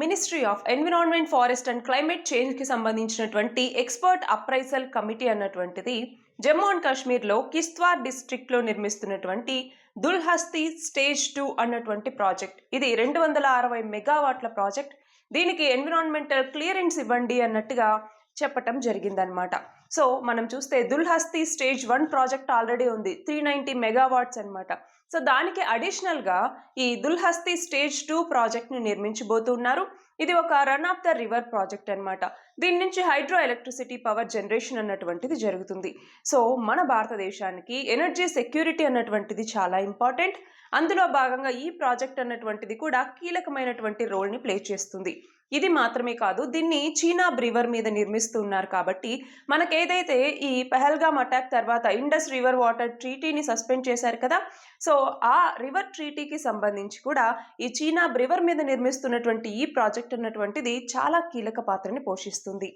Ministry of environment, forest and climate చేంజ్కి సంబంధించినటువంటి expert appraisal committee అన్నటువంటిది జమ్మూ అండ్ కాశ్మీర్లో కిష్త్వార్ డిస్ట్రిక్ట్లో నిర్మిస్తున్నటువంటి దుల్హస్తీ స్టేజ్ 2 అన్నటువంటి ప్రాజెక్ట్. ఇది 260 మెగావాట్ల ప్రాజెక్ట్. దీనికి ఎన్విరాన్మెంటల్ క్లియరెన్స్ ఇవ్వండి అన్నట్టుగా చెప్పటం జరిగిందనమాట. సో మనం చూస్తే దుల్హస్తీ స్టేజ్ 1 ప్రాజెక్ట్ ఆల్రెడీ ఉంది, 390 మెగావాట్స్ అనమాట. సో దానికి అడిషనల్గా ఈ దుల్హస్తీ స్టేజ్ 2 ప్రాజెక్ట్ని నిర్మించబోతున్నారు. ఇది ఒక run of the river project అనమాట. దీని నుంచి హైడ్రో ఎలక్ట్రిసిటీ పవర్ జనరేషన్ అన్నటువంటిది జరుగుతుంది. సో మన భారతదేశానికి ఎనర్జీ సెక్యూరిటీ అన్నటువంటిది చాలా ఇంపార్టెంట్. అందులో భాగంగా ఈ ప్రాజెక్ట్ అన్నటువంటిది కూడా కీలకమైనటువంటి రోల్ని ప్లే చేస్తుంది. ఇది మాత్రమే కాదు, దీన్ని చీనా రివర్ మీద నిర్మిస్తున్నారు కాబట్టి మనకేదైతే ఈ పహల్గామ్ అటాక్ తర్వాత ఇండస్ రివర్ వాటర్ ట్రీటీని సస్పెండ్ చేశారు కదా, సో ఆ రివర్ ట్రీటీకి సంబంధించి కూడా ఈ చీనా రివర్ మీద నిర్మిస్తున్నటువంటి ఈ ప్రాజెక్ట్ అన్నటువంటిది చాలా కీలక పాత్రని పోషిస్తుంది.